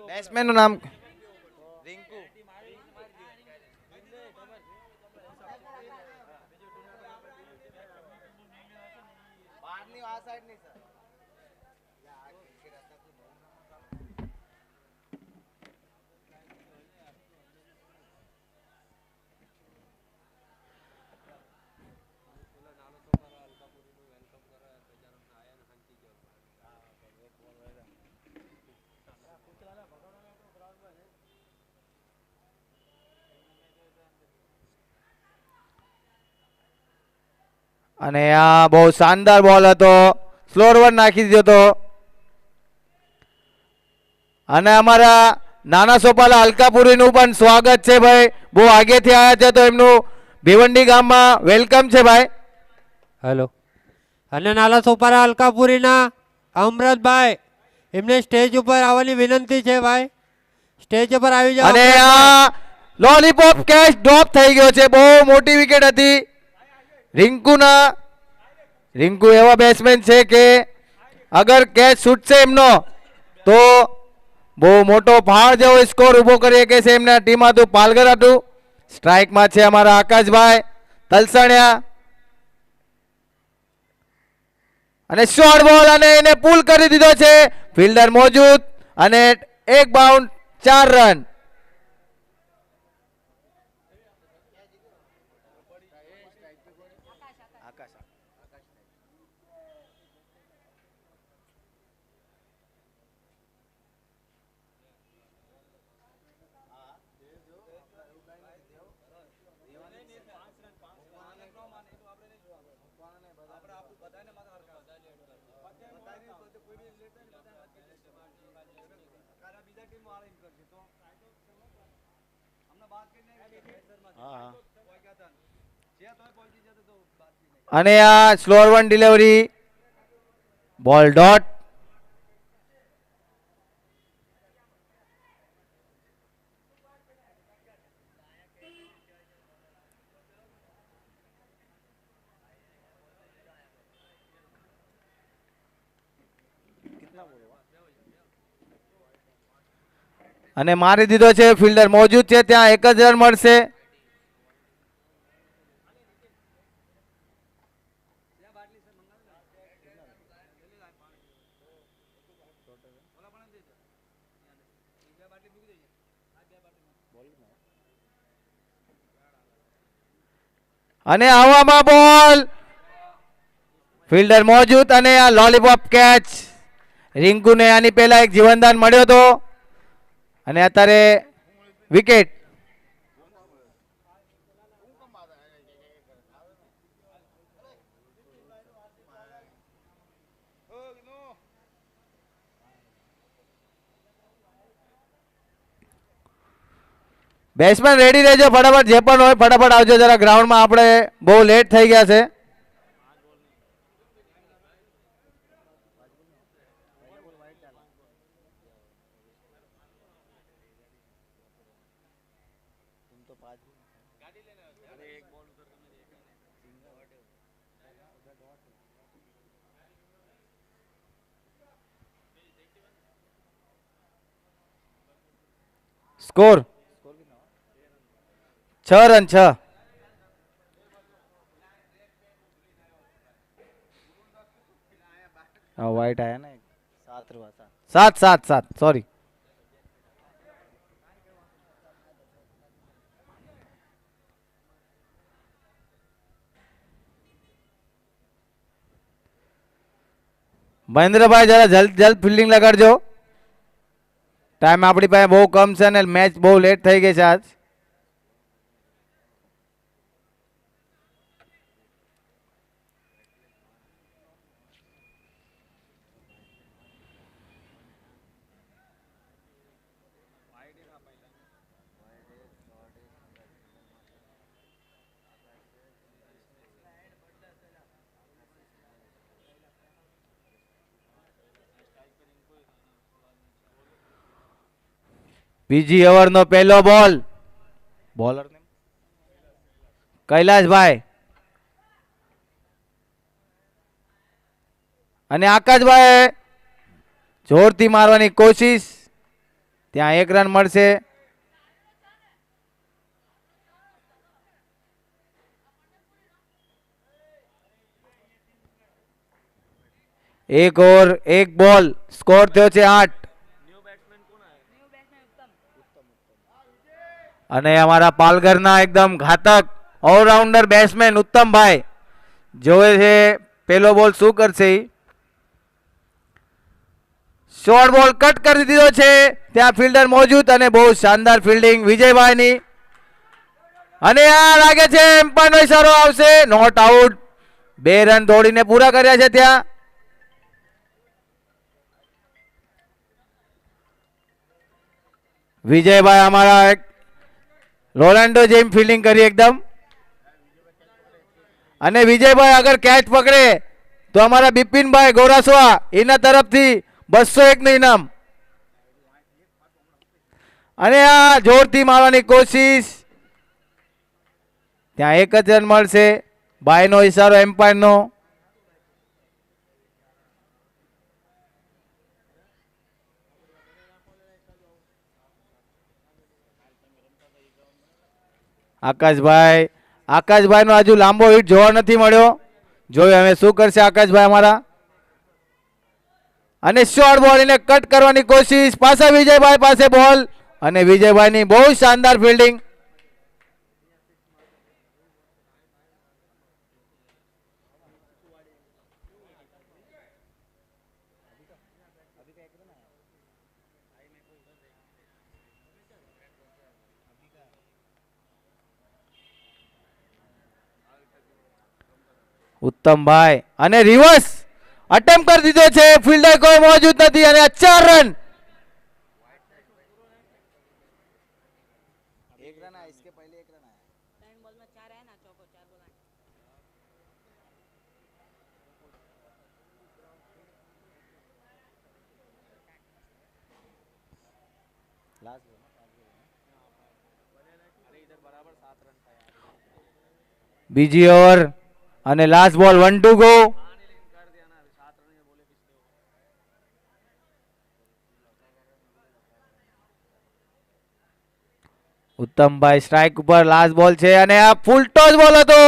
Batsman નું નામ રિંકુ. બહારની આ સાઈડ ની સર. અને આ બહુ શાનદાર બોલ હતો, સ્લોર વન નાખી દીધો હતો. અને અમારા નાના સોપાલા અલકાપુરીનું પણ સ્વાગત છે ભાઈ, બહુ આગેથી આવ્યા છે તો એમનું ભિવંડી ગામમાં વેલકમ છે ભાઈ. હેલો. અને નાના સોપારા અલકાપુરીના અમૃતભાઈ, એમને સ્ટેજ ઉપર આવવાની વિનંતી છે ભાઈ, સ્ટેજ ઉપર આવી જાઓ. અને આ લોલીપોપ કેચ ડ્રોપ થઈ ગયો છે, બહુ મોટી વિકેટ હતી રિંકુ એવા બેટ્સમેન છે કે અગર કેચ છૂટશે એમનો તો બહુ મોટો પહાડ જેવો સ્કોર ઉભો કરી શકે છે. એમના ટીમ હતું પાલઘર હતું. સ્ટ્રાઇકમાં છે અમારા આકાશભાઈ તલસાણિયા. અને શોર્ટ બોલ અને એને પુલ કરી દીધો છે, ફિલ્ડર મોજૂદ અને એક બાઉન્ડ 4 રન. અને આ સ્લોર વન ડિલિવરી બોલ ડોટ. અને મારી દીધો છે, ફિલ્ડર મોજૂદ છે ત્યાં, એક જ રન મળશે. અને હવામાં બોલ, ફિલ્ડર મોજૂદ અને આ લોલીપોપ કેચ. રિંકુને આની પહેલા એક જીવનદાન મળ્યો હતો અને અત્યારે વિકેટ. બેટ્સમેન રેડી રહેજો, ફટાફટ જે પણ હોય ફટાફટ આવજો જરા ગ્રાઉન્ડમાં, આપણે બહુ લેટ થઈ ગયા છે. Score 6 run 6. वाइट आया ना, 7 सॉरी. મહેન્દ્રભાઈ જરા જલ્દ ફિલ્ડિંગ લગાડજો, ટાઈમ આપણી પાસે બહુ કમ છે અને મેચ બહુ લેટ થઈ ગઈ છે આજ. બીજી ઓવરનો પહેલો બોલ, બોલર કૈલાશભાઈ અને આકાશભાઈ જોરથી મારવાની કોશિશ, ત્યાં 1 રન મળશે. એક ઓવર 1 બોલ, સ્કોર થયો છે 8. અને અમારા પાલઘરના એકદમ ઘાતક ઓલરાઉન્ડર બેટ્સમેન ઉત્તમભાઈ જોવે છે પેલો બોલ શું કરશે ઈ. શોર્ટ બોલ કટ કરી દીધો છે, ત્યાં ફિલ્ડર મોજૂદ અને બહુ શાનદાર ફિલ્ડિંગ વિજયભાઈની. અને આ લાગે છે એમ્પાયરનો ઈશારો આવશે, નોટ આઉટ. 2 રન દોડીને પૂરા કર્યા છે ત્યાં. વિજયભાઈ અમારા રોનાલ્ડો જેમ ફિલ્ડિંગ કરી એકદમ. અને વિજયભાઈ અગર કેચ પકડે તો અમારા બિપિનભાઈ ગોરાસવા એના તરફથી 201 નું ઇનામ. અને આ જોરથી મારવાની કોશિશ, ત્યાં 1 જ રન મળશે. બાયનો ઈશારો એમ્પાયરનો. આકાશભાઈ નો હજુ લાંબો હિટ જોવા નથી મળ્યો. જોયું હવે શું કરશે આકાશભાઈ અમારા. અને શોર્ટ બોલ એને કટ કરવાની કોશિશ, પાછા વિજયભાઈ પાસે બોલ અને વિજયભાઈની બહુ શાનદાર ફિલ્ડિંગ. ઉત્તમભાઈ અને રિવર્સ અટેમ્પ કરી દીધો છે, ફિલ્ડર કોઈ મોજૂદ નથી અને 4 રન. બીજી ઓવર અને લાસ્ટ બોલ, 1 to go. ઉત્તમભાઈ સ્ટ્રાઇક ઉપર, લાસ્ટ બોલ છે અને આ ફૂલ ટોસ બોલ હતો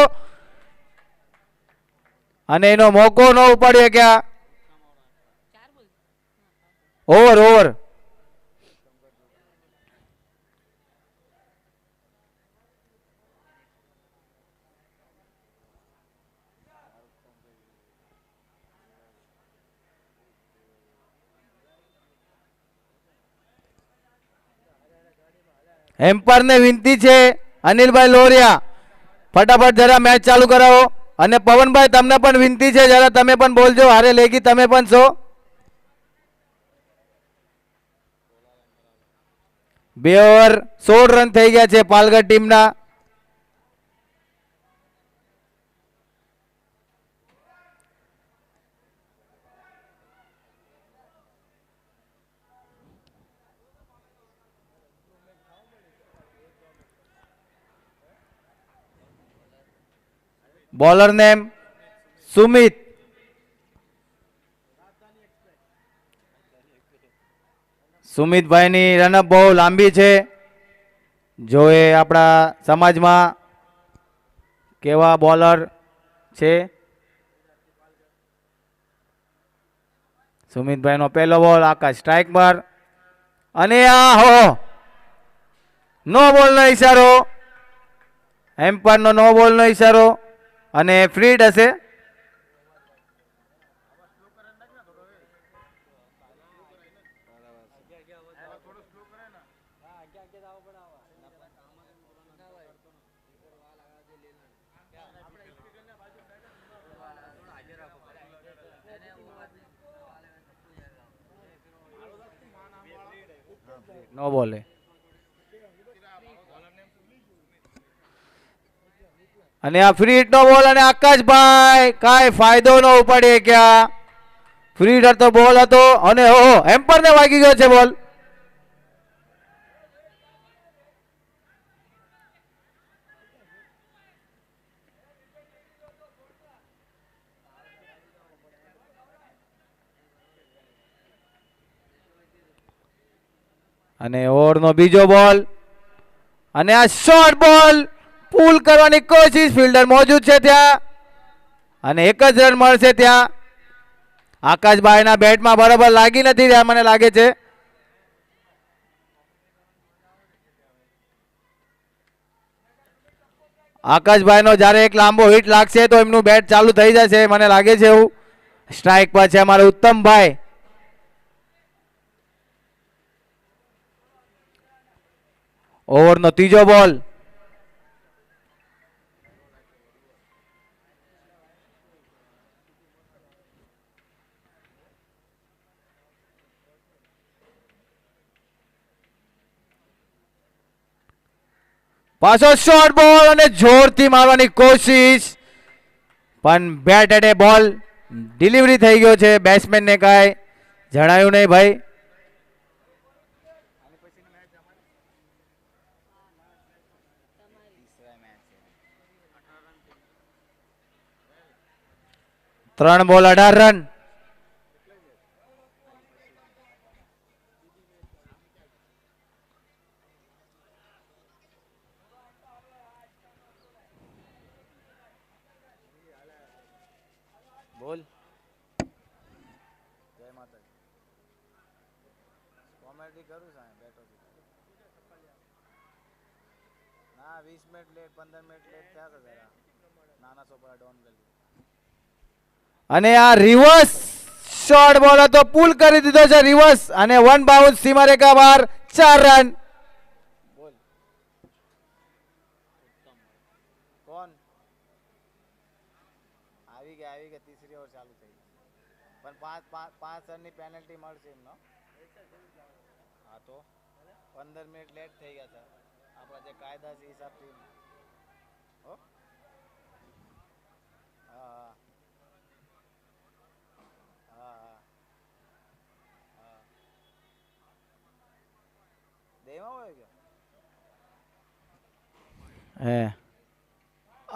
અને એનો મોકો ન ઉપાડ્યો. ક્યાં ઓવર એમ્પાયર ને વિનંતી છે અનિલભાઈ લોરિયા, ફટાફટ જરા મેચ ચાલુ કરાવો. અને પવનભાઈ તમને પણ વિનંતી છે, જરા તમે પણ બોલજો. હારે લેગી તમે પણ છો. 2 ઓવર 16 રન થઈ ગયા છે પાલઘર ટીમના. Bowler name Sumit. સુમિતભાઈની રનઅપ બહુ લાંબી છે. જો એ આપણા સમાજમાં કેવા બોલર છે. સુમિતભાઈનો પહેલો બોલ, આકાશ સ્ટ્રાઇક પર અને આ હો નો બોલનો ઈશારો, એમ્પાયરનો નો બોલનો ઈશારો અને ફ્રીડ હશે. નો બોલે અને આ ફ્રી હિટ નો બોલ અને આકાશભાઈ કાંઈ ફાયદો ન ઉપાડે. ક્યાં ફ્રી હિટર તો બોલ હતો અને ઓહો એમ્પાયર ને વાગી ગયો છે બોલ. અને ઓવરનો બીજો બોલ અને આ શોર્ટ બોલ પુલ કરવાની કોશિશ, ફિલ્ડર મોજૂદ છે ત્યાં અને એક જ રન મળશે ત્યાં. આકાશભાઈના બેટમાં બરાબર લાગી નથી રહ્યા મને લાગે છે. આકાશભાઈનો જ્યારે એક લાંબો હિટ લાગશે તો એમનું બેટ ચાલુ થઈ જશે મને લાગે છે એવું. સ્ટ્રાઇક પર છે અમારે ઉત્તમભાઈ. ઓવરનો ત્રીજો બોલ પાછો શોર્ટ બોલ અને જોરથી મારવાની કોશિશ, પણ બેટ એટે બોલ ડિલિવરી થઈ ગયો છે. બેટ્સમેનને કાંઈ જણાયું નહીં ભાઈ. ત્રણ બોલ 18 રન. બોલ જય માતાજી. કોમેડી કરું સાહેબ બેઠો ના 20 મિનિટ લેટ 15 મિનિટ લેટ થયા હતા જરા નાના સોપરા ડોન ગલી. અને આ રિવર્સ શોર્ટ બોલ હતો, પુલ કરી દીધો છે રિવર્સ અને વન બાઉન્સ સીમારેખા બહાર. 4 રન. બોલ કોણ આવી ગયા ત્રીસરી ઓવર ચાલુ થઈ પણ 5 રનની પેનલ્ટી મળશે એમનો. હા તો 15 મિનિટ લેટ થઈ ગયા છે આપણા જે કાયદા છે હિસાબથી. હો હા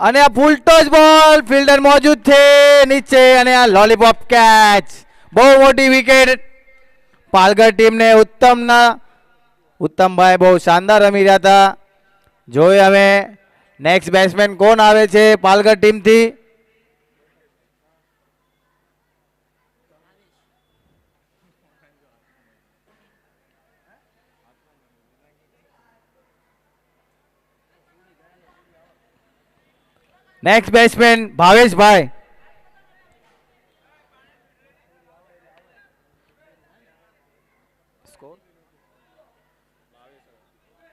અને આ ફૂલ ટોચ બોલ, ફિલ્ડર મોજૂદ છે નીચે અને આ લોલીપોપ કેચ. બહુ મોટી વિકેટ પાલઘર ટીમને. ઉત્તમભાઈ બહુ શાનદાર રમી રહ્યા હતા. જોઈએ હવે નેક્સ્ટ બેટ્સમેન કોણ આવે છે પાલઘર ટીમથી. નેક્સ્ટ બેટ્સમેન ભાવેશભાઈ. સ્કોર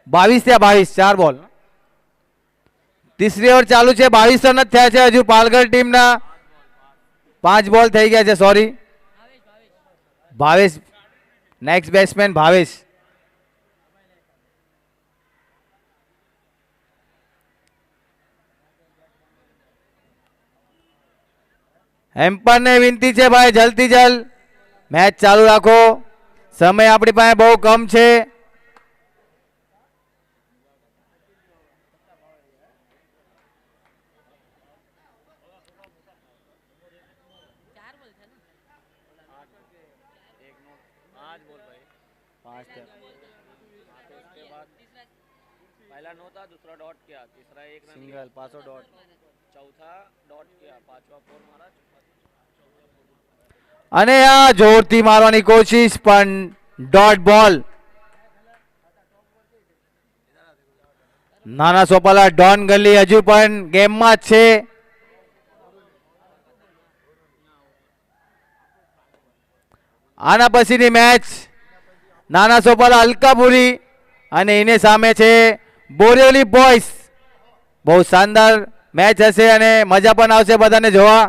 22 થયા 22, 4 બોલ. ત્રીસરી ઓવર ચાલુ છે. 22 રન જ થયા છે હજુ પાલઘર ટીમના. 5 બોલ થઈ ગયા છે. Sorry Bhavesh. Next batsman Bhavesh. એમ્પાયરને વિનંતી છે ભાઈ જલ્દી જલ્દ મેચ ચાલુ રાખો. સમય આપણી પાસે બહુ કમ છે. पहला नो था, दूसरा डॉट किया, तीसरा एक रन सिंगल, पांचों डॉट, चौथा डॉट किया, पांचवा फोर मारा. અને આ જોરથી મારવાની કોશિશ પણ ડોટ બોલ. નાના સોપાલા ડોન ગલી હજુ પણ ગેમમાં જ છે. આના પછીની મેચ નાના સોપાલા અલકાપુરી અને એની સામે છે બોરેલી બોયસ. બહુ શાનદાર મેચ હશે અને મજા પણ આવશે બધાને જોવા.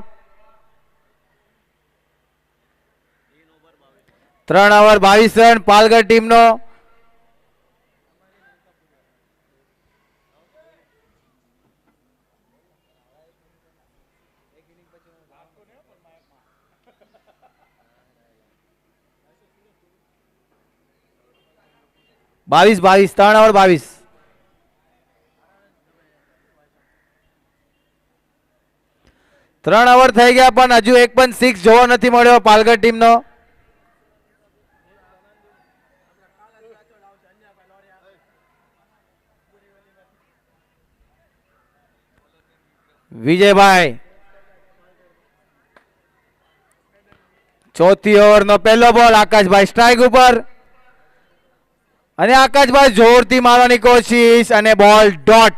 3 ઓવર 22 રન પાલઘર ટીમનો. બાવીસ 3 ઓવર 22. ત્રણ ઓવર થઈ ગયા પણ હજુ એક પણ 6 જોવા નથી મળ્યો પાલઘર ટીમનો. વિજયભાઈ. ચોથી ઓવરનો પહેલો બોલ આકાશભાઈ સ્ટ્રાઇક ઉપર અને આકાશભાઈ જોરથી મારવાની કોશિશ અને બોલ ડોટ.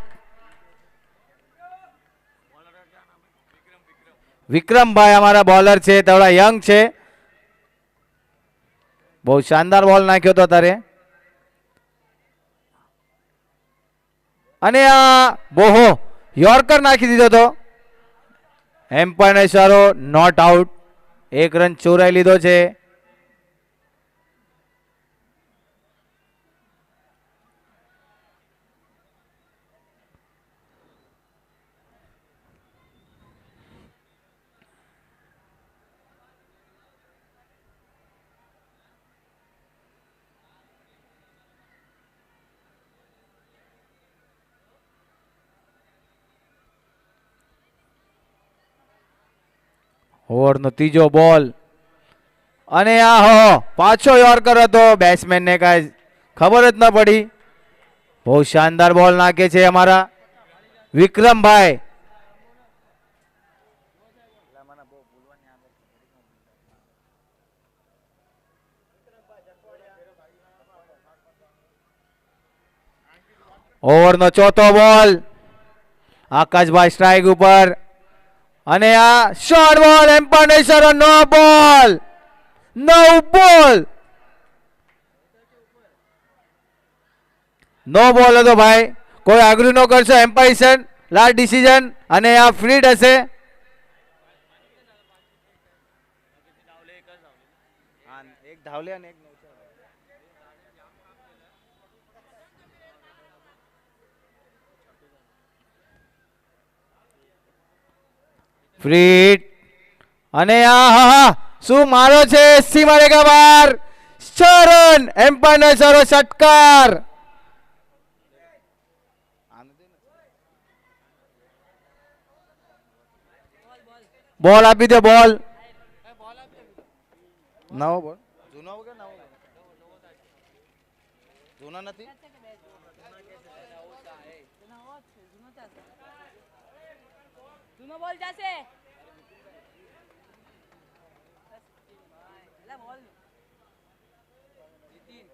વિક્રમભાઈ અમારા બોલર છે, થોડા યંગ છે. બહુ શાનદાર બોલ નાખ્યો હતો તારે. અને આ બોહો યોર્કર નાખી દીધો હતો. એમ્પાયરનો ઇશારો, નોટ આઉટ. 1 રન ચોરાઈ લીધો છે. ઓવરનો ત્રીજો બોલ અને આ હો પાછો યોર્કર હતો. બેટ્સમેનને કાંઈ ખબર જ ન પડી. બહુ શાનદાર બોલ નાખે છે અમારા વિક્રમભાઈ. ઓવરનો ચોથો બોલ આકાશભાઈ સ્ટ્રાઇક ઉપર અને આ શોર્ટ બોલ. એમ્પાયરનો ઇશારો, નો બોલ. નો બોલ. નો બોલ હતો ભાઈ. કોઈ આગ્રહ ન કરશો. એમ્પાયર લાસ્ટ ડિસિઝન અને આ ફ્રીડ હશે. એક ધાવલે અને એક ફ્રીડ અને આ હા હા શું મારો છે. સી મારેગા બાર. 6 રન. એમ્પાયરનો ઇશારો, ષટકાર. બોલ આપી દે. બોલ નવો બોલ. જૂનો કે નવો? જૂનો નથી. જૂનો બોલ જશે.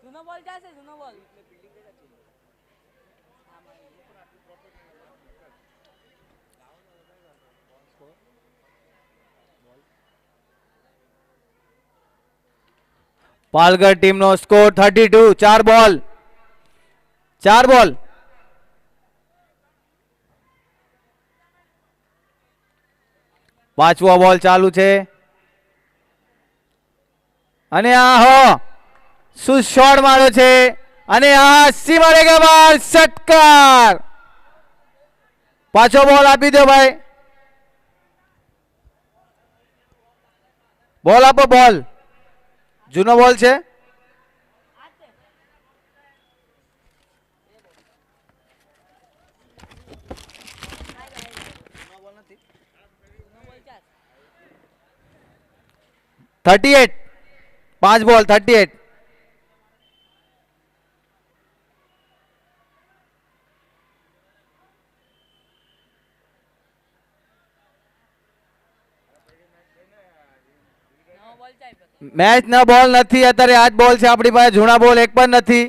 જૂનો બોલ જશે. જૂનો બોલ. પાલગઢ ટીમનો સ્કોર 32. 4 બોલ. 4 બોલ. પાંચમો બોલ ચાલુ છે અને આ હો શું શોટ માર્યો છે અને આ સી મારેગા બાર. ષટકાર. પાછો બોલ આપી દો ભાઈ. બોલ આપો. બોલ જૂનો બોલ છે. જૂનો બોલ 38. ચાર. 5 બોલ 38. નવો બોલ ચાર. મેચ ના બોલ નથી અત્યારે. આજ બોલ છે આપણી પાસે. જૂના બોલ એક પણ નથી.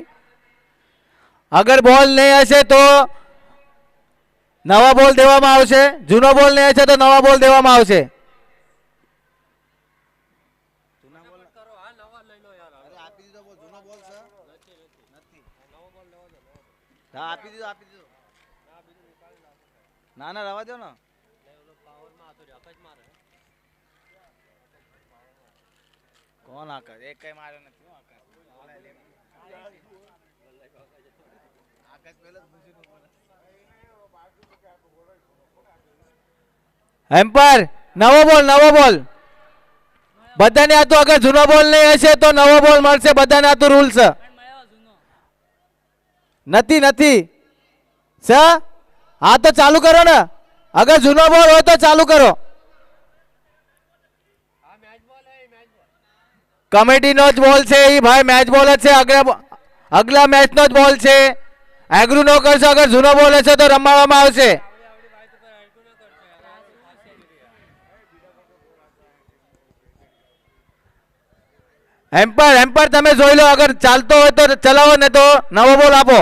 અગર બોલ નહીં હશે તો નવા બોલ દેવામાં આવશે. જૂનો બોલ નહીં હશે તો નવા બોલ દેવામાં આવશે. ના ના રવા દો ને. કોણ આકાશ? એક કઈ માર્યો નથી. એમ્પાયર નવો બોલ. નવો બોલ. બધાને આ તો અગર જૂનો બોલ નહીં હશે તો નવો બોલ મળશે. બધાને આ તો રૂલ્સ નથી. નથી સર. હા તો ચાલુ કરો ને. અગર જૂનો બોલ હોય તો ચાલુ કરો. કમિટીનો જ બોલ છે એ ભાઈ. મેચ બોલ જ છે. અગલા મેચનો જ બોલ છે. એગ્રુ નો કરશો. અગર જૂનો બોલ હશે તો રમાડવામાં આવશે. એમ્પર તમે જોઈ લો, અગર ચાલતો હોય તો ચલાવો, ને તો નવો બોલ આપો.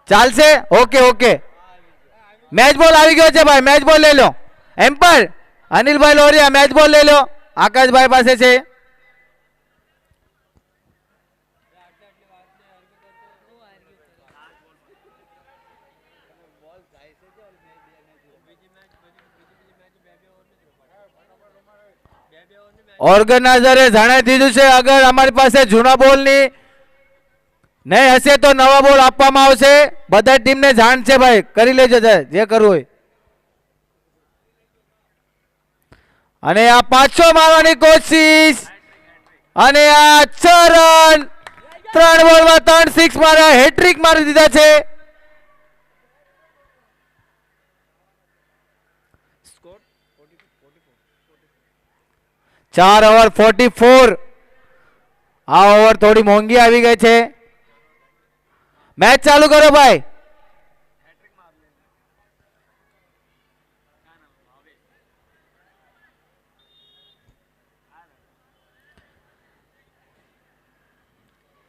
ચાલશે? ઓકે. મેચ બોલ આવી ગયો છે ભાઈ, મેચ બોલ લઈ લો. એમ્પર અનિલભાઈ લોરિયા, મેચ બોલ લઈ લો, આકાશભાઈ પાસે છે. ઓર્ગેનાઇઝરે જણાવી દીધું છે, અગર અમારી પાસે જૂના બોલની નહીં હશે તો નવા બોલ આપવામાં આવશે. બધા ટીમને જાણ છે ભાઈ, કરી લેજો જે કરવું હોય. અને આ 500 મારવાની કોશિશ, અને આ 6 રન, 3 બોલમાં 3 સિક્સ માર્યા, હેટ્રિક મારી દીધા છે. 4 ઓવર 44. આ ઓવર થોડી મોંઘી આવી ગઈ છે. મેચ ચાલુ કરો ભાઈ.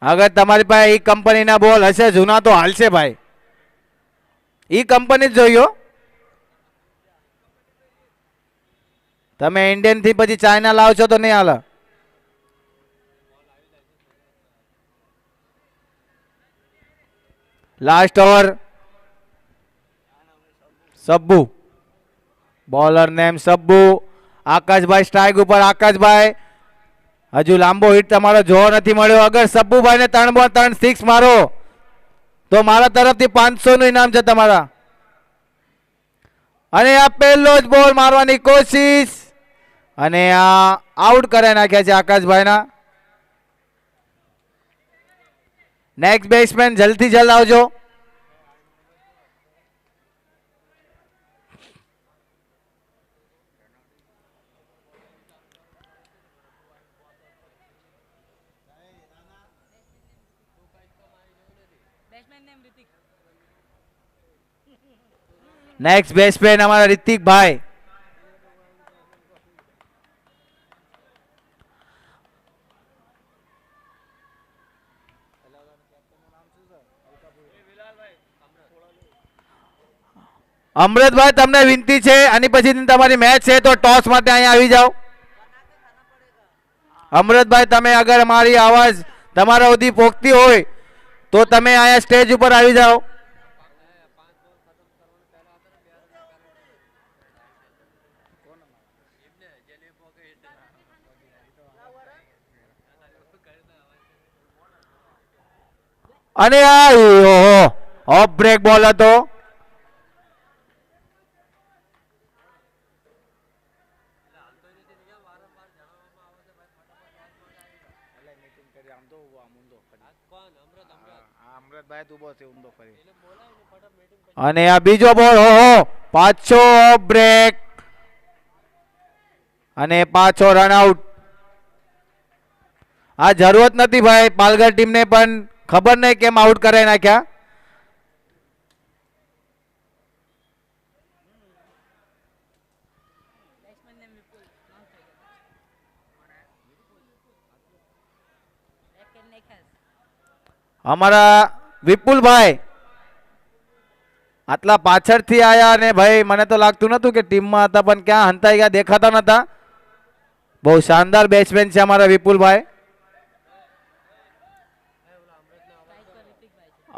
અગર તમારી પાસે ઈ કંપનીના બોલ હશે જૂના તો હાલશે ભાઈ. ઈ કંપની જ જોયો. તમે ઇન્ડિયન થી પછી ચાઇના લાવશો તો નહીં હાલે. Last over. Sabbu, bowler name Sabbu. આકાશભાઈ સ્ટ્રાઇક ઉપર. આકાશભાઈ હજુ લાંબો હિટ તમારો જોવા નથી મળ્યો. અગર સબ્બુભાઈ ને 3 બોલ 3 સિક્સ મારો તો મારા તરફથી 500 નું ઇનામ છે તમારા. અને આ પહેલો જ બોલ મારવાની કોશિશ, અને આ આઉટ કરાવી નાખ્યા છે આકાશભાઈના. નેક્સ્ટ બેટ્સમેન જલ્દી જલ્દ આવજો. Batsman name Hrithik. Next batsman અમારા રિતિકભાઈ. અમૃતભાઈ તમને વિનંતી છે, આની પછી તમારી મેચ છે તો ટોસ માટે અહીંયા આવી જાઓ. અમૃતભાઈ તમે અગર અમારી આવાજ તમારા સુધી પહોંચતી હોય તો તમે અહીંયા સ્ટેજ ઉપર આવી જાઓ. અને આ ઓફ બ્રેક બોલ હતો. અને આ બીજો બોલ. પાછો ઓફ બ્રેક, અને પાછો રન આઉટ. આ જરૂરત નથી ભાઈ, પાલઘર ટીમને પણ ખબર નહીં કેમ આઉટ કરાવી નાખ્યા. Batsman name Vipul. Non striker. રેકેટ નેખસ. અમારા વિપુલભાઈ આટલા પાછળથી આયા, અને ભાઈ મને તો લાગતું નતું કે ટીમમાં હતા, પણ ક્યાં હંતાઈ ગયા દેખાતા નતા. બહુ શાનદાર બેટ્સમેન છે અમારા વિપુલભાઈ.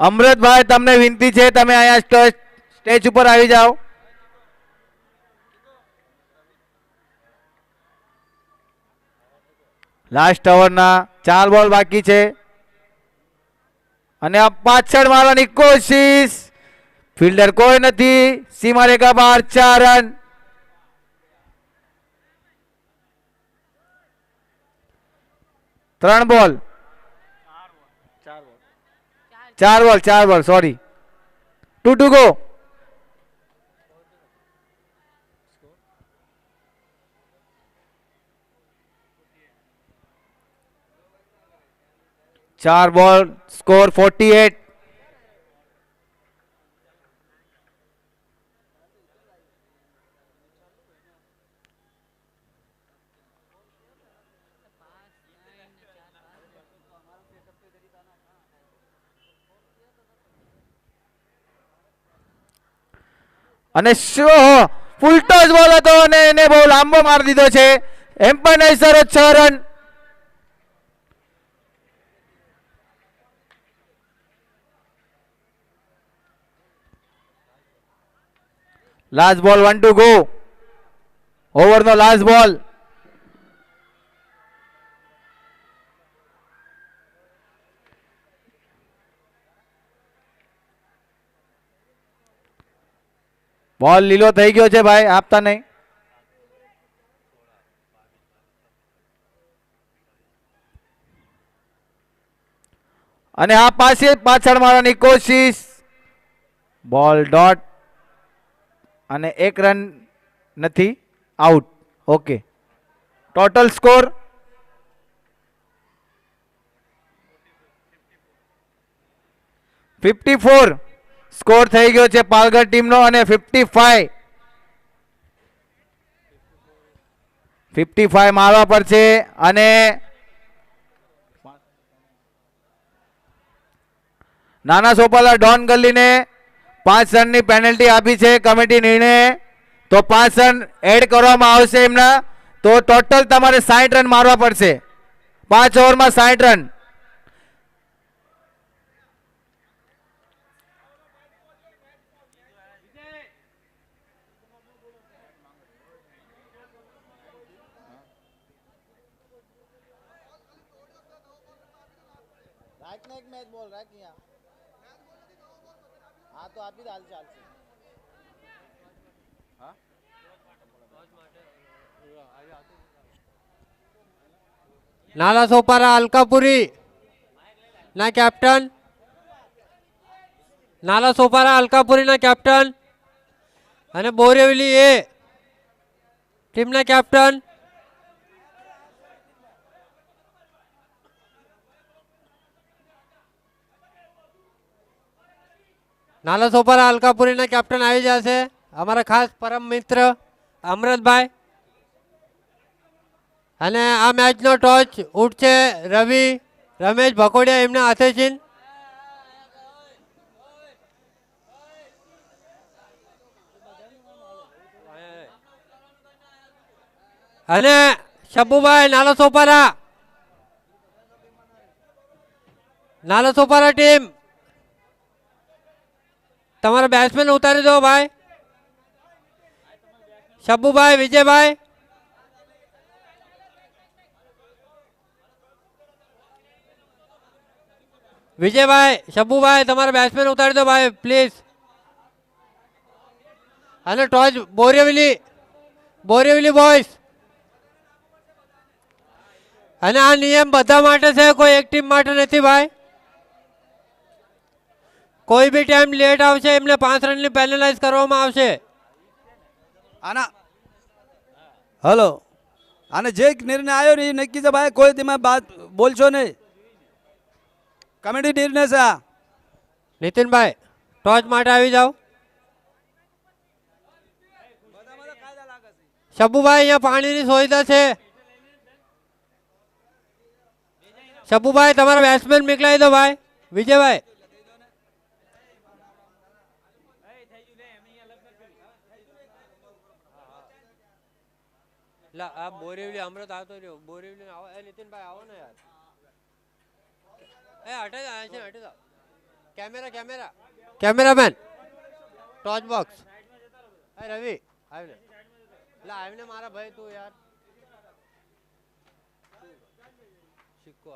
અમૃતભાઈ તમને વિનંતી છે, તમે અહીંયા સ્ટેજ ઉપર આવી જાઓ. લાસ્ટ ઓવરના 4 બોલ બાકી છે, અને આ પાછળ મારવાની કોશિશ. ફિલ્ડર કોઈ નથી, સીમા રેખા બહાર. 4 રન. ત્રણ બોલ, 4 બોલ, સોરી. 2 to go. चार बॉल, स्कोर 48. અને શું ફૂલટો જ બોલ હતો અને એને બહુ લાંબો મારી દીધો છે. એમ પણ નહીં સર 6 રન. લાસ્ટ બોલ 1 ટુ ગો. ઓવરનો લાસ્ટ બોલ. બોલ લીલો થઈ ગયો છે ભાઈ, આપતા નહીં. અને આ પાછળ મારવાની કોશિશ. બોલ ડોટ અને 1 રન નથી, out. Okay, total score 54 score થઈ ગયો છે પાલઘર ટીમનો અને 55 મારવા પડશે. અને નાના સોપાલા ડોન ગલ્લીને 5 રનની પેનલ્ટી આપી છે કમિટી નિર્ણય. તો 5 રન એડ કરવામાં આવશે એમના. તો ટોટલ તમારે 60 રન મારવા પડશે. 5 ઓવરમાં 60 રન. એક મેચ બોલ રાખ અહીંયા. હા તો આપી દે, હાલ ચાલશે. નાલા સોપારા અલકાપુરી ના કેપ્ટન, નાલા સોપારા અલકાપુરી ના કેપ્ટન અને બોરેવલી એ ટીમના કેપ્ટન નાલા સોપારા અલકાપુરીના કેપ્ટન આવી જશે અમારા ખાસ પરમ મિત્ર અમૃતભાઈ. અને આ મેચનો ટોચ ઉઠશે રવિ રમેશ ભકોડિયા એમના હાથે છે. અને શબ્બુભાઈ નાલા સોપારા ટીમ તમારા બેટ્સમેન ઉતારી દો ભાઈ. શબ્બુભાઈ, વિજયભાઈ, શબ્બુભાઈ તમારા બેટ્સમેન ઉતારી દો ભાઈ પ્લીઝ. અને ટોચ બોરેવલી બોયસ. અને આ નિયમ બધા માટે છે, કોઈ એક ટીમ માટે નથી ભાઈ. કોઈ બી ટાઈમ લેટ આવશે એમને 5 રનની પેનલાઇઝ કરવામાં આવશે. આના હલો, આને જે નિર્ણય આવ્યો ને એ નક્કી છે ભાઈ. કોઈ તેમાં બાત બોલશો નહીં. કમિટી નિર્ણય છે આ. નીતિનભાઈ ટોચ માટે આવી જાઓ. શબ્બુભાઈ અહીંયા પાણીની સુવિધા છે. શબ્બુભાઈ તમારા બેટ્સમેન મોકલાવી દો ભાઈ. વિજયભાઈ આ બોરેવલી અમૃત આવતો રહ્યો. બોરેવલી આવો. એ નીતિનભાઈ આવો ને યાર. એ હટે જાઓ. કેમેરામેન ટોચ બોક્સ. એ રવિ આવીને આવીને મારા ભાઈ તું યાર સિક્કો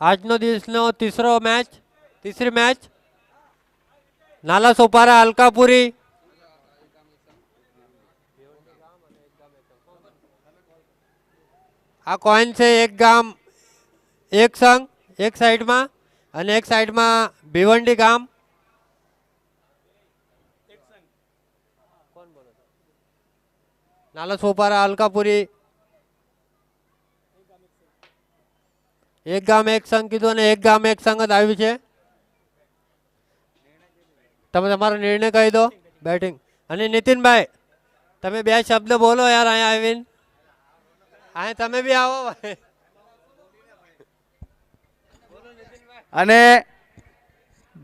આજનો દિવસનો તીસરી મેચ નાલા સોપારા અલકાપુરી આ કોઈન છે. એક ગામ એક સંઘ એક સાઈડમાં અને એક સાઈડમાં ભિવંડી ગામ. નાલા સોપારા અલકાપુરી એક ગામ એક સંઘ કીધું અને એક ગામ એક સંઘ જ આવ્યું છે. તમે તમારો નિર્ણય કહી દો. બેટિંગ અને નીતિનભાઈ તમે 2 શબ્દ બોલો યાર અહીંયા આવીને. અહીં તમે બી આવો ભાઈ. અને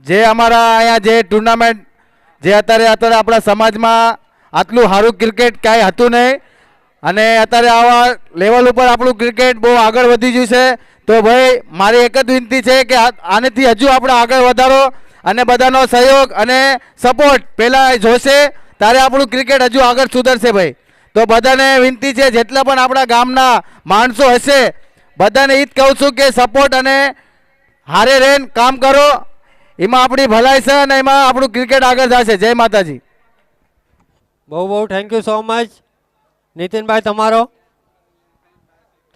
જે અમારા અહીંયા જે ટુર્નામેન્ટ જે અત્યારે આપણા સમાજમાં આટલું સારું ક્રિકેટ ક્યાંય હતું નહીં અને અત્યારે આવા લેવલ ઉપર આપણું ક્રિકેટ બહુ આગળ વધી ગયું છે. તો ભાઈ મારી એક જ વિનંતી છે કે આનેથી હજુ આપણે આગળ વધારો અને બધાનો સહયોગ અને સપોર્ટ પહેલાં જોશે ત્યારે આપણું ક્રિકેટ હજુ આગળ સુધરશે ભાઈ. તો બધાને વિનંતી છે જેટલા પણ આપણા ગામના માણસો હશે બધાને એ જ કહું છું કે સપોર્ટ અને હારે રહીને કામ કરો, એમાં આપણી ભલાઈ છે અને એમાં આપણું ક્રિકેટ આગળ જશે. જય માતાજી. બહુ બહુ thank you so much Nitinbhai તમારો.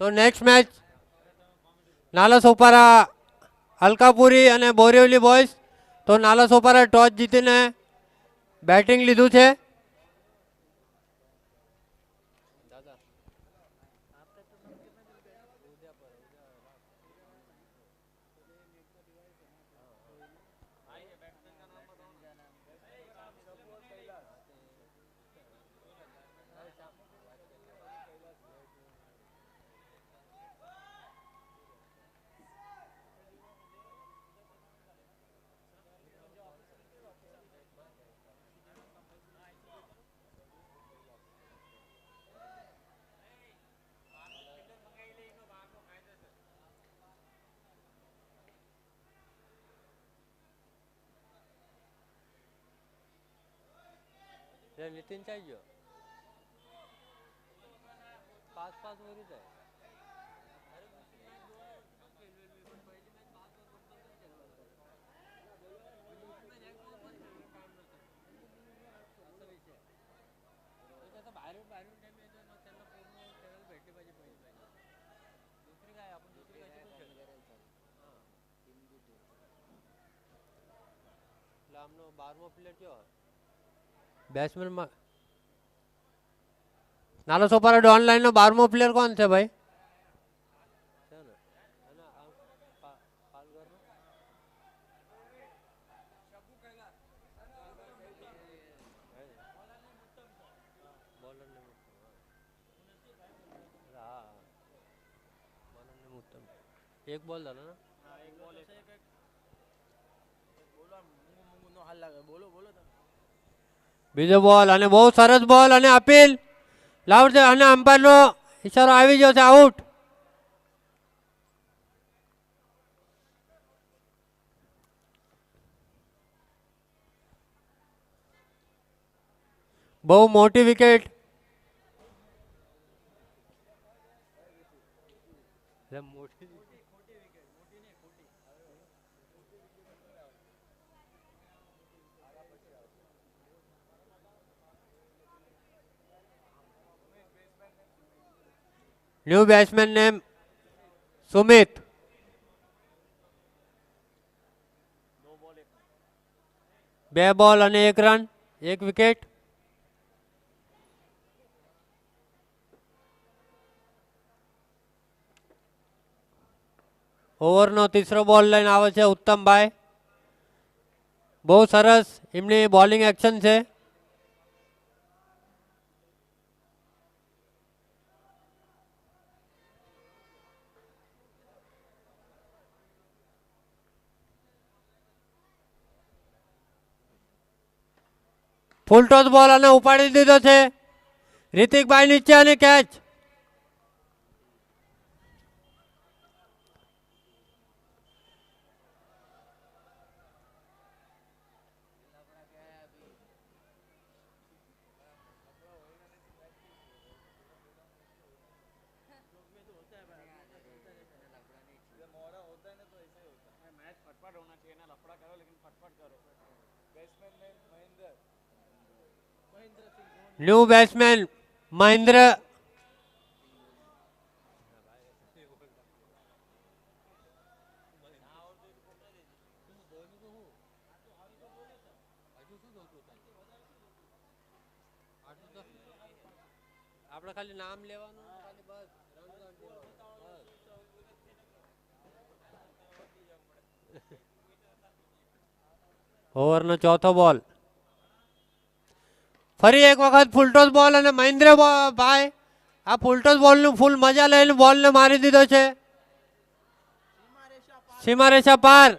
તો નેક્સ્ટ મેચ નાલા સોપારા અલકાપુરી અને બોરીવલી બોયઝ. તો નાલા સોપારા ટોસ જીતીને બેટિંગ લીધું છે. નીતિન ચાઈ ગયો 5-5 વરી જાય. આમનો 12મો પ્લેયર કયો બેટ્સમેનમાં નાલો સોપારા ઓનલાઈન નો 12મો પ્લેયર કોણ છે ભાઈ? એક બોલ झाला ना. બીજો બોલ અને બહુ સરસ બોલ અને અપીલ લાઉડ છે અને અમ્પાયરનો ઈશારો આવી ગયો છે આઉટ. બહુ મોટી wicket. New batsman name Sumit. બે બોલ અને 1 રન 1 વિકેટ. ઓવરનો ત્રીસો બોલ લઈને આવે છે ઉત્તમભાઈ. બહુ સરસ એમની બોલિંગ એક્શન છે. ફૂલ ટોસ બોલ અને ઉપાડી દીધો છે રિતિકભાઈ નીચે અને કેચ. मैच फटफट होना चाहिए ना, लफड़ा करो लेकिन फटफट करो. बैट्समैन ने महेंद्र ન્યૂ બેટ્સમેન મહેન્દ્ર. આપણે ખાલી નામ લેવાનું ખાલી બસ. ઓવરનો ચોથો બોલ. ફરી એક વખત ફૂલટોસ બોલ અને મહેન્દ્ર ભાઈ આ ફૂલટોસ બોલનું ફૂલ મજા લઈને બોલને મારી દીધો છે સીમારેખા પાર.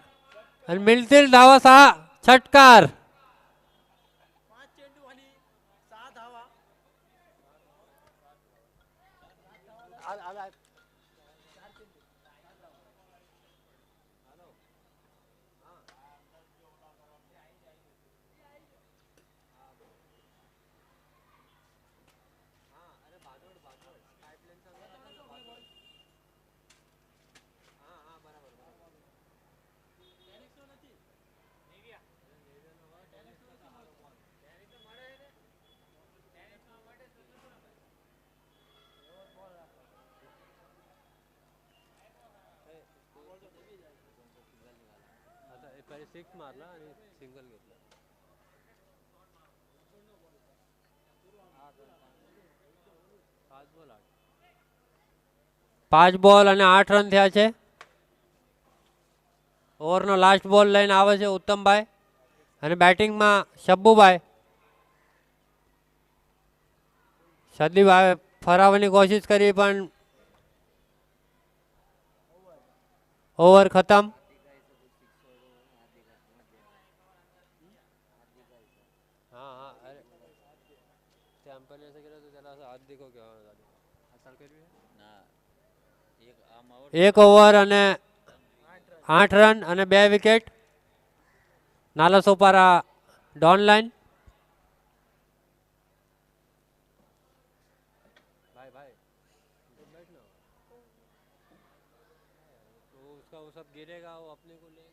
आणि मिळतील धावा 6. षटकार. सिक्स मारला आणि सिंगल घेतला. 5 બોલ અને 8 રન થયા છે. ઓવરનો લાસ્ટ બોલ લઈને આવે છે ઉત્તમભાઈ અને બેટિંગમાં શબ્બુભાઈ. સદીભાઈ ફરાવવાની કોશિશ કરી પણ ઓવર ખતમ. એક ઓવર અને 8 રન અને 2 વિકેટ. નાલા સોપારા ડોન લાइन. उसका वो सब गिरेगा वो अपने को लेगा.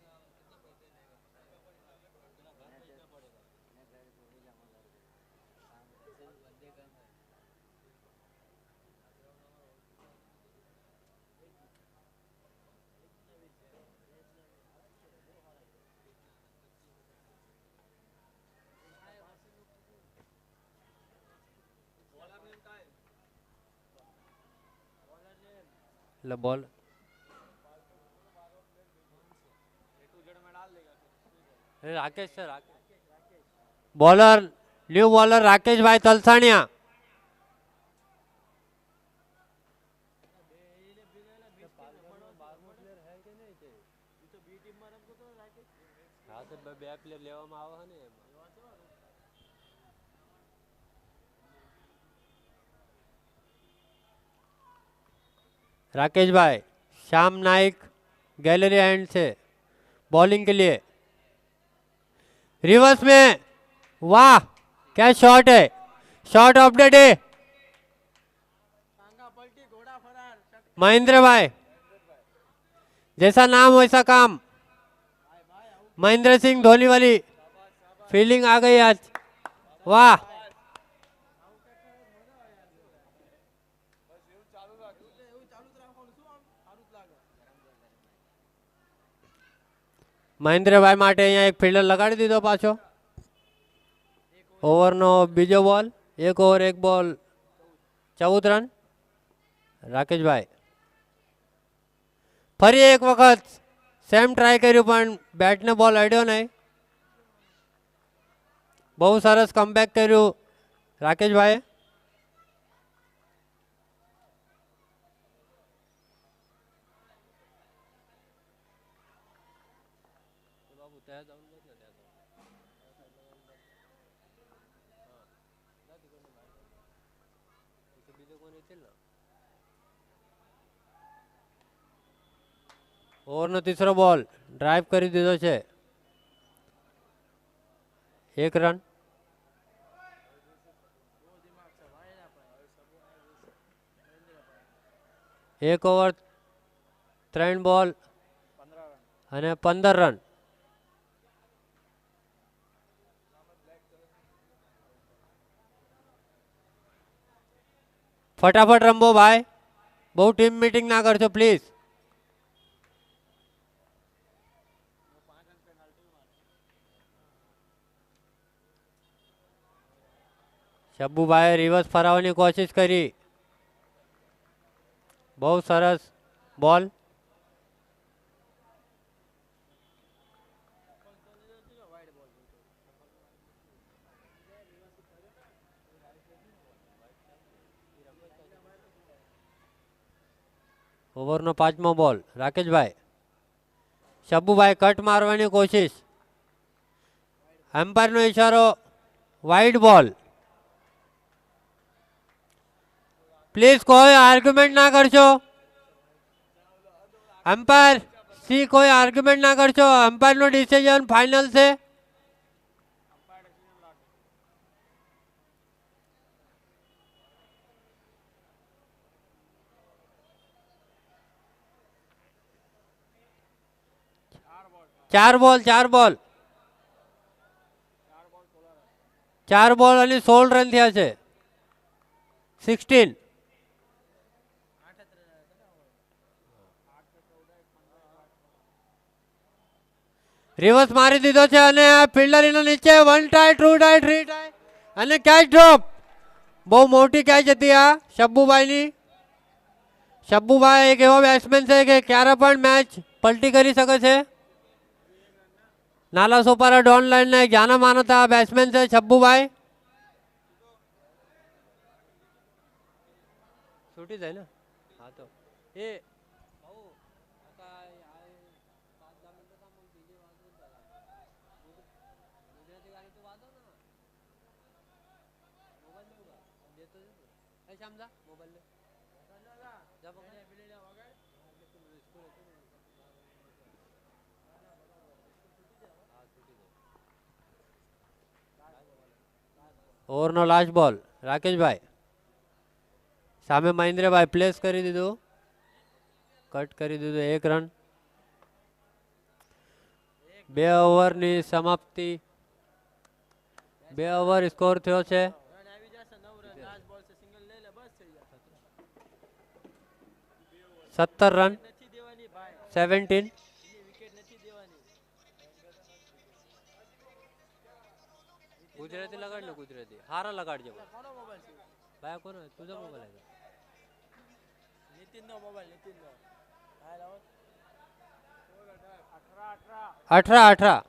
Ball Rakesh sir. Bowler new bowler Rakesh भाई तलसाणिया. राकेश भाई श्याम नाइक गैलरी एंड से बॉलिंग के लिए. रिवर्स में वाह क्या शॉट है. Shot of the day Mahendra भाई. जैसा नाम वैसा काम. महेंद्र सिंह धोनी वाली फीलिंग आ गई आज. वाह. મહેન્દ્રભાઈ માટે અહીંયા એક ફિલ્ડર લગાડી દીધો પાછો. ઓવરનો બીજો બોલ. 1 ઓવર 1 બોલ 14 રન. રાકેશભાઈ ફરી એક વખત સેમ ટ્રાય કર્યું પણ બેટને બોલ અડ્યો નહીં. બહુ સરસ કમબેક કર્યું રાકેશભાઈએ. ઓવરનો ત્રીજો બોલ ડ્રાઈવ કરી દીધો છે. 1 રન. એક ઓવર 3 બોલ અને 15 રન. ફટાફટ રમવો ભાઈ. બહુ ટીમ મીટિંગ ના કરજો પ્લીઝ. શબ્બુભાઈએ રિવર્સ ફરાવવાની કોશિશ કરી. બહુ સરસ બોલ. ઓવરનો 5મો બોલ રાકેશભાઈ. શબ્બુભાઈ કટ મારવાની કોશિશ, એમ્પાયરનો ઈશારો, વાઇડ બોલ. પ્લીઝ કોઈ આર્ગ્યુમેન્ટ ના કરશો. એમ્પાયર સી કોઈ આર્ગ્યુમેન્ટ ના કરશો. એમ્પાયરનો ડિસિઝન ફાઇનલ છે. ચાર બોલ 16 રન થયા છે. 16. રિવર્સ મારી દીધો છે અને ફિલ્ડર નીચે 1 ટ્રાય 2 ટ્રાય 3 ટ્રાય અને કેચ ડ્રોપ. બહુ મોટી કેચ હતી આ શબ્બુભાઈની. શબ્બુભાઈ એક એવો બેટ્સમેન છે કે ક્યારે પણ મેચ પલટી કરી શકે છે. નાલા સોપારા ડોન લાઈનના એક જાના માનતા બેટ્સમેન છે શબ્બુભાઈ. છૂટી જાય ને હા તો એ ઓવરનો લાસ્ટ બોલ રાકેશભાઈ સામે મહેન્દ્રભાઈ પ્લેસ કરી દીધું, કટ કરી દીધું. 1 રન. 2 ઓવરની સમાપ્તિ. 2 ઓવર સ્કોર થયો છે. 17 રન. 17. ગુજરાતી લગાડ ને ગુજરાતી હારા લગાડજો ભાઈ. કોનો તુજો મોબાઈલ आहे? नितिन मोबाइल 18.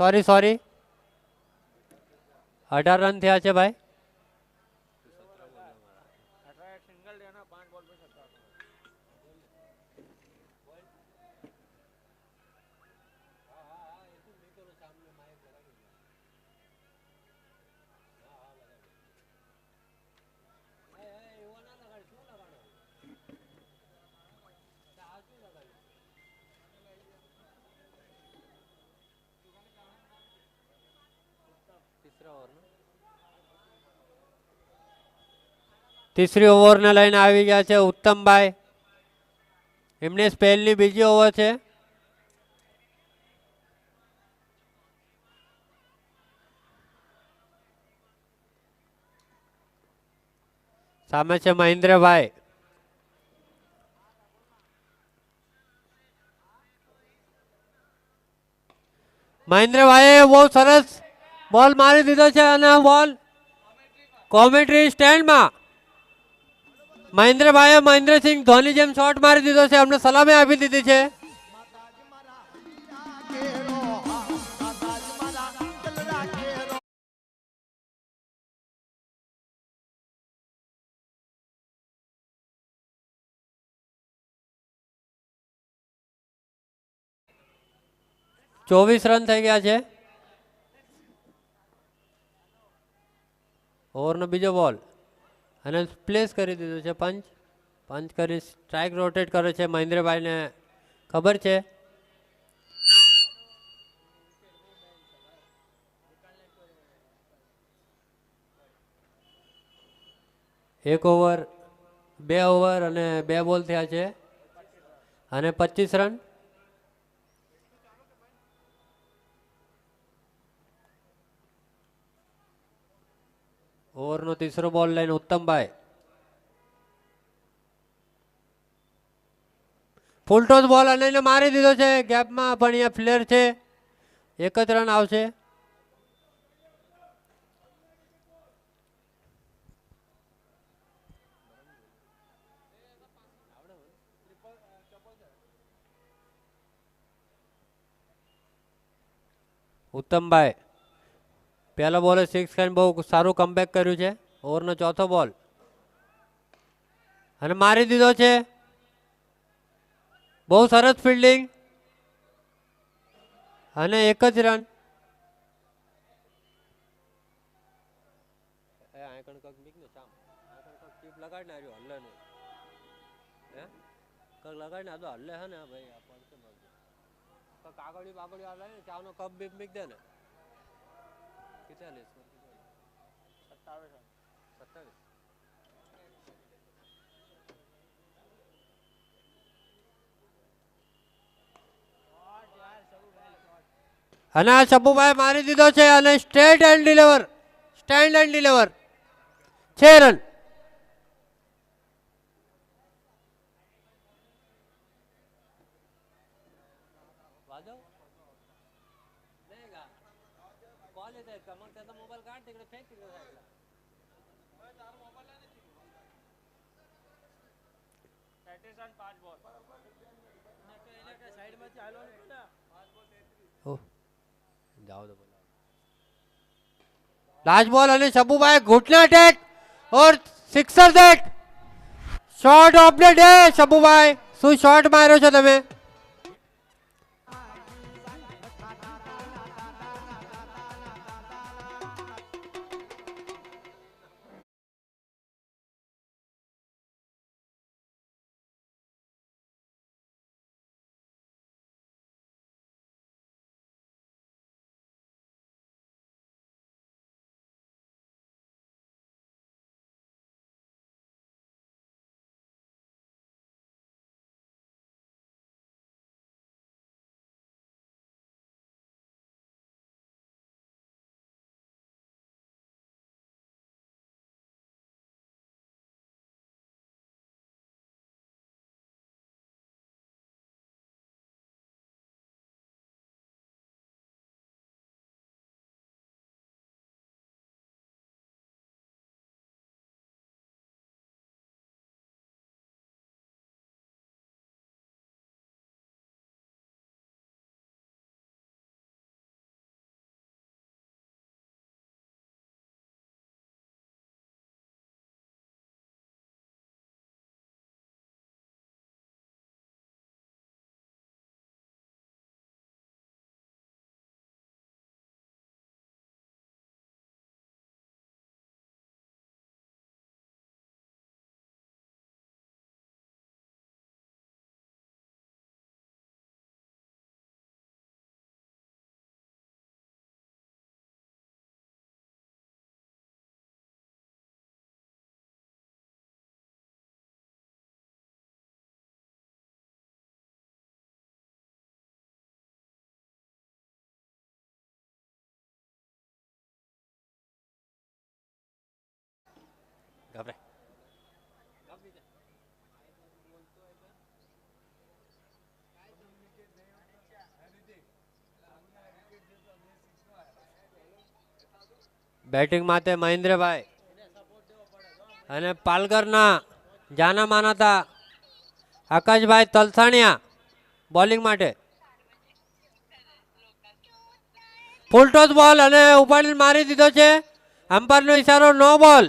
સોરી 18 રન થયા છે ભાઈ. સિંગલ લેના 5 બોલ पे 17. ત્રીજી ઓવરને લઈને આવી ગયા છે ઉત્તમભાઈ. એમની સ્પેલની બીજી ઓવર છે. સામે છે મહેન્દ્રભાઈ. મહેન્દ્રભાઈએ બહુ સરસ બોલ મારી દીધો છે અને બોલ કોમેન્ટ્રી સ્ટેન્ડમાં મહેન્દ્રભાઈએ મહેન્દ્રસિંહ ધોની જેમ શોટ મારી દીધો છે. અમને સલામી આપી દીધી છે. ચોવીસ રન થઈ ગયા છે. ઓવરનો બીજો બોલ અને પ્લેસ કરી દીધું છે. પંચ કરી સ્ટ્રાઇક રોટેટ કરે છે. મહેન્દ્રભાઈને ખબર છે. એક ઓવર 2 ઓવર અને 2 બોલ થયા છે અને 25 રન. ઓવરનો ત્રીજો બોલ લઈને ઉત્તમભાઈ ફૂલ ટોસ બોલ અને મારી દીધો છે ગેપમાં, પણ અહીંયા ફ્લેર છે. 1 જ રન આવશે. ઉત્તમભાઈ પહેલો બોલે 6 ખાઈને બહુ સારું કમબેક કર્યું છે. ઓવરનો ચોથો બોલ અને મારી દીધો છે. બહુ સરસ ફિલ્ડિંગ. અને એક જ રન. લગાડીને આ તો હલ્લે હે ને ભાઈ આ પડશે કાગળી બાગળી આ લઈને ચાનો કપ બીપ મીક દે ને. કેટલા લેસ 27. અને આ શબ્બુભાઈ મારી દીધો છે અને stand and deliver 6 run. Last ball અને શબ્બુભાઈ ઘૂંટના ટેક और sixer that. Shot of the day શબ્બુભાઈ, શું શોટ માર્યો છો તમે. બેટિંગ માટે મહેન્દ્રભાઈ અને પાલઘરના જાના માનાતા આકાશભાઈ તલસાણિયા બોલિંગ માટે. ફૂલ ટોસ બોલ અને ઉપાડીને મારી દીધો છે. અમ્પાયરનો ઈશારો નો બોલ.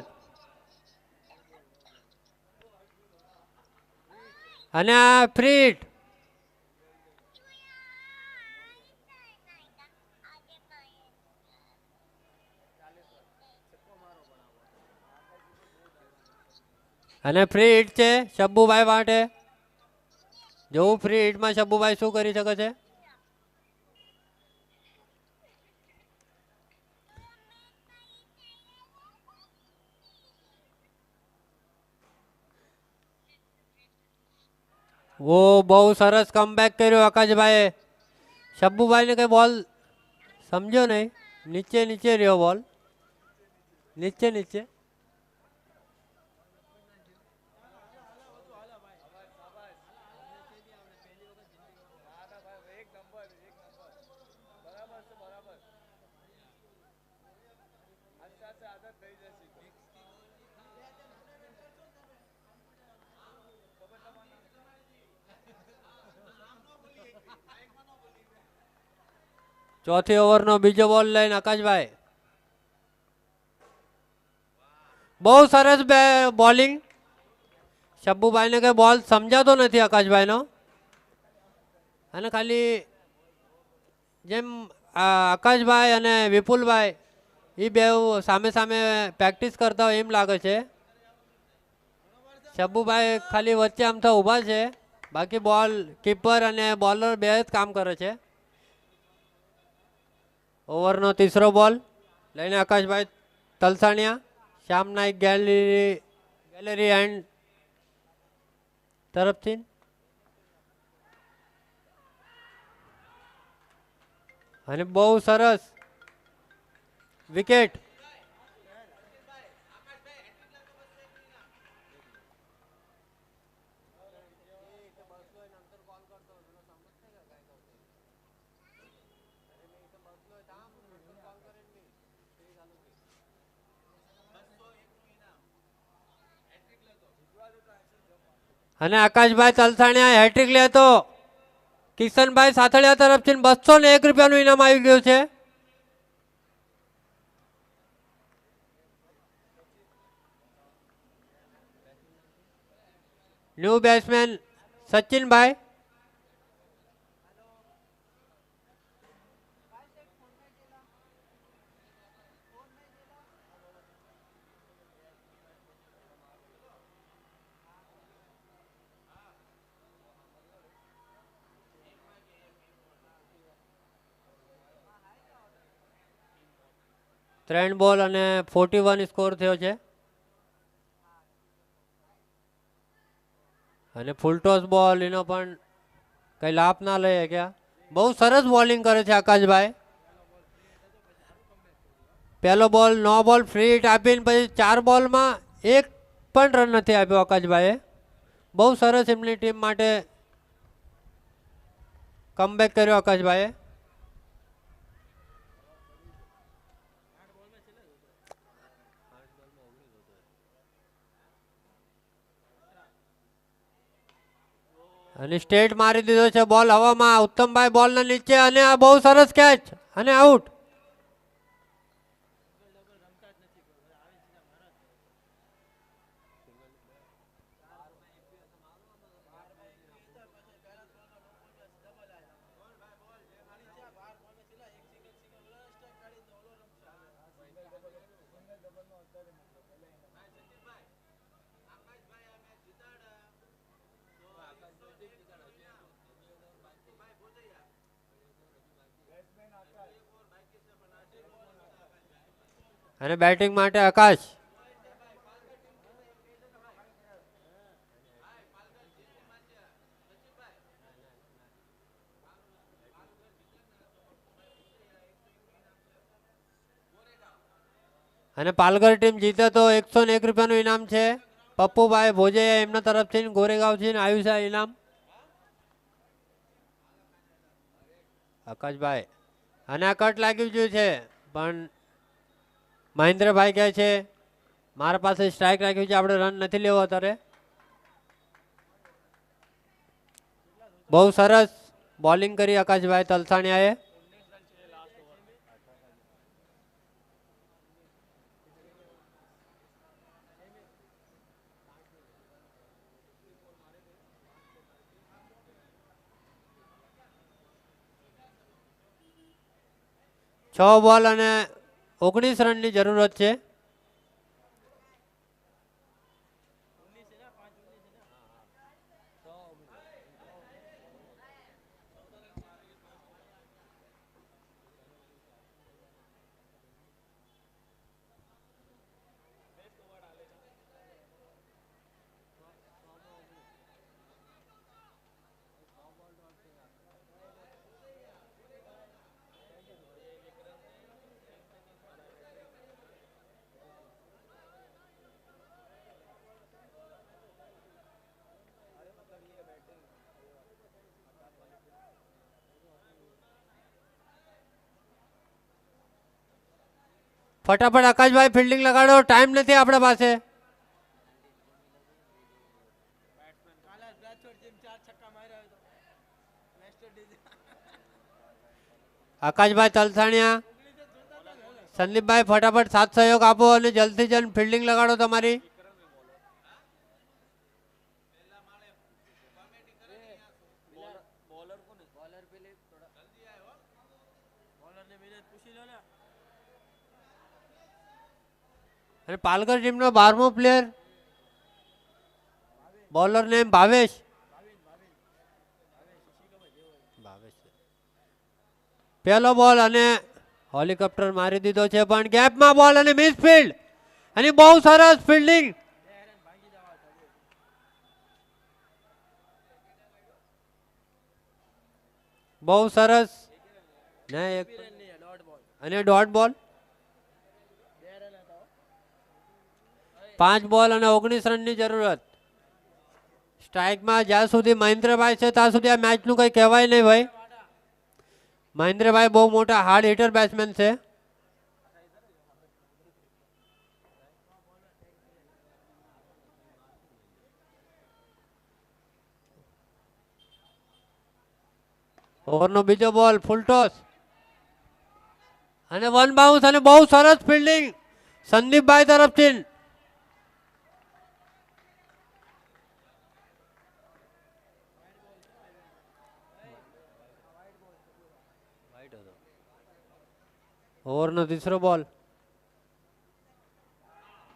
અને આ ફ્રી હિટ. અને ફ્રી હિટ છે શબ્બુભાઈ માટે. જોવું ફ્રી હિટમાં શબ્બુભાઈ શું કરી શકે છે. વો બહુ સરસ કમબેક કર્યો આકાશભાઈએ. શબ્બુભાઈને કઈ બોલ સમજ્યો નહીં. નીચે નીચે રહ્યો બોલ, નીચે નીચે. ચોથી ઓવરનો બીજો બોલ લઈને આકાશભાઈ. બહુ સરસ બોલિંગ. શબ્બુભાઈને કઈ બોલ સમજાતો નથી આકાશભાઈનો. અને ખાલી જેમ આકાશભાઈ અને વિપુલભાઈ એ બે સામે સામે પ્રેક્ટિસ કરતા હોય એમ લાગે છે. શબ્બુભાઈ ખાલી વચ્ચે આમ તો ઊભા છે, બાકી બોલ કીપર અને બોલર બે જ કામ કરે છે. ઓવરનો ત્રીસો બોલ લઈને આકાશભાઈ તલસાણિયા, શ્યામ નાઈક ગેલેરી એન્ડ તરફથી. અને બહુ સરસ વિકેટ. અને આકાશભાઈ તલસાણિયા હેટ્રિક લે તો કિશનભાઈ સાથળિયા તરફથી 201 રૂપિયાનું ઇનામ આવી ગયું છે. New batsman સચિનભાઈ. ત્રણ બોલ અને 41 સ્કોર થયો છે. અને ફૂલ ટોસ બોલ એનો પણ કઈ લાભ ના લઈ ગયા. બહુ સરસ બોલિંગ કરે છે આકાશભાઈ. પહેલો બોલ નો બોલ ફ્રી હિટ આપીને પછી 4 બોલમાં એક પણ રન નથી આપ્યો આકાશભાઈએ. બહુ સરસ એમની ટીમ માટે કમબેક કર્યો આકાશભાઈએ. અને સ્ટેટ મારી દીધો છે બોલ હવામાં. ઉત્તમભાઈ બોલના નીચે અને આ બહુ સરસ કેચ અને આઉટ. અને બેટિંગ માટે આકાશ. અને પાલઘર ટીમ જીતે તો 101 રૂપિયાનું ઇનામ છે. પપ્પુભાઈ ભોજૈયા એમના તરફથી ગોરેગાંવથી આવ્યું છે ઇનામ. આકાશભાઈ અને આ કટ લાગી ગયું છે પણ મહેન્દ્રભાઈ કહે છે મારા પાસે સ્ટ્રાઇક રાખ્યું છે, આપણે રન નથી લેવો અત્યારે. બહુ સરસ બોલિંગ કરી આકાશભાઈ તલસાણિયાએ. છ બોલ અને 19 રનની જરૂરત છે. ફટાફટ આકાશભાઈ ફિલ્ડિંગ લગાડો, ટાઈમ નથી આપણા પાસે. આકાશભાઈ તલસાણિયા, સંદીપભાઈ ફટાફટ સાથ સહયોગ આપો અને જલ્દથી જલ્દ ફિલ્ડિંગ લગાડો તમારી. અને પાલઘર ટીમનો 12મો પ્લેયર બોલર નેમ ભાવેશ. પહેલો બોલ અને હેલિકોપ્ટર મારી દીધો છે, પણ ગેપમાં બોલ અને મિસ ફિલ્ડ અને બહુ સરસ ફિલ્ડિંગ. બહુ સરસ ને અને ડોટ બોલ. 5 બોલ અને 19 રનની જરૂરત. સ્ટ્રાઇકમાં જ્યાં સુધી મહેન્દ્રભાઈ છે ત્યાં સુધી આ મેચનું કંઈ કહેવાય નહીં ભાઈ. મહેન્દ્રભાઈ બહુ મોટા હાર્ડ હિટર બેટ્સમેન છે. ઓવરનો બીજો બોલ ફૂલ ટોસ અને 1 બાઉન્સ અને બહુ સરસ ફિલ્ડિંગ સંદીપભાઈ તરફથી. ઓવરનો ત્રીસો બોલ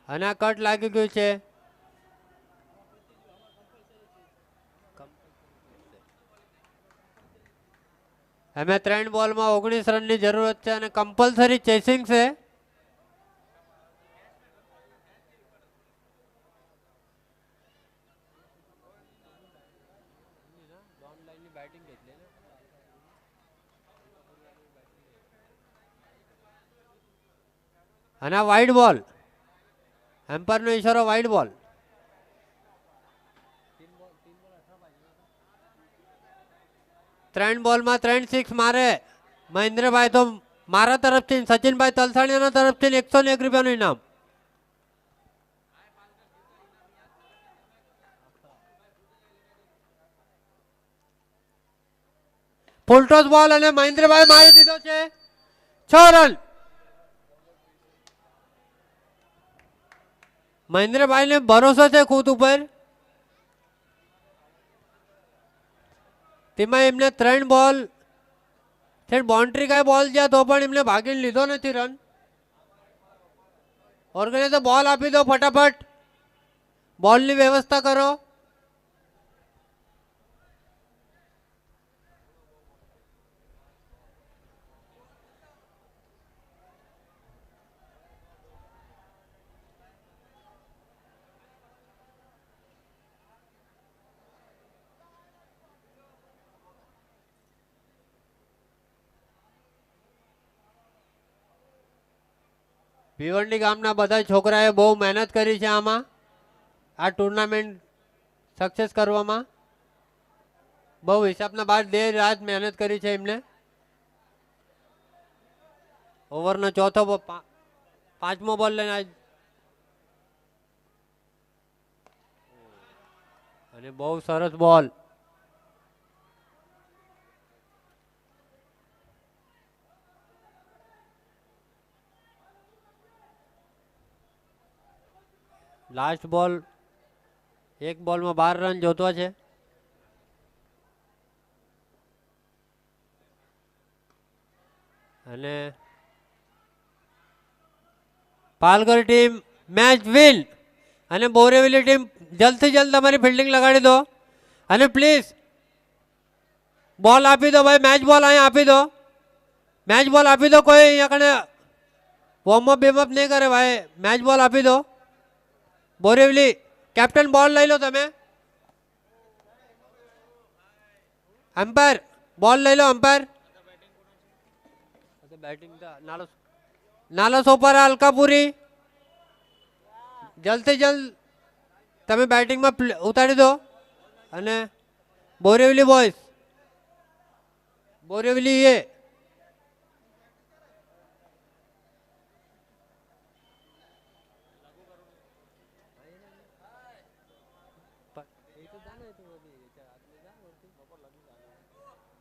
અને આ કટ લાગી ગયું છે. અમે 3 બોલમાં 19 રનની જરૂરત છે અને કમ્પલસરી ચેસિંગ છે. અને આ વાઇડ બોલ, એમ્પાયરનો ઈશારો વાઇડ બોલ. ત્રણ બોલમાં 3 સિક્સ મારે મહેન્દ્રભાઈ તો મારા તરફથી, સચિનભાઈ તલસાણીયાના તરફથી 101 રૂપિયાનું ઇનામ. ફૂલટોસ બોલ અને મહેન્દ્રભાઈ મારી દીધો છે 6 રન. મહેન્દ્રભાઈ ને ભરોસો છે ખુદ ઉપર. તેમાં એમને 3 બોલ બાઉન્ડ્રી કાંઈ બોલ ગયા તો પણ એમને ભાગીને લીધો નથી રન. ઓર્ગેનાઇઝર બોલ આપી દો ફટાફટ, બોલની વ્યવસ્થા કરો. ભીવંડી ગામના બધા છોકરાએ બહુ મહેનત કરી છે આમાં, આ ટુર્નામેન્ટ સક્સેસ કરવામાં. બહુ હિસાબના બાદ દેર રાત મહેનત કરી છે એમને. ઓવરનો ચોથો 5મો બોલ લઈને અને બહુ સરસ બોલ. લાસ્ટ બોલ, એક બોલમાં 12 રન જોતો છે. અને પાલઘર ટીમ મેચ વિન અને બોરેવલી ટીમ જલ્દથી જલ્દ તમારી ફિલ્ડિંગ લગાડી દો અને પ્લીઝ બોલ આપી દો ભાઈ, મેચ બોલ અહીંયા આપી દો, મેચ બોલ આપી દો. કોઈ અહીંયા કને વોર્મઅપ બેમઅપ નહીં કરે ભાઈ, મેચ બોલ આપી દો. બોરેવલી કેપ્ટન બોલ લઈ લો તમે, એમ્પાયર બોલ લઈ લો, એમ્પાયર. બેટિંગ નાલો સોપારા અલકાપુરી, જલ્દથી જલ્દ તમે બેટિંગમાં ઉતારી દો. અને બોરેવલી બોયઝ, બોરેવલી એ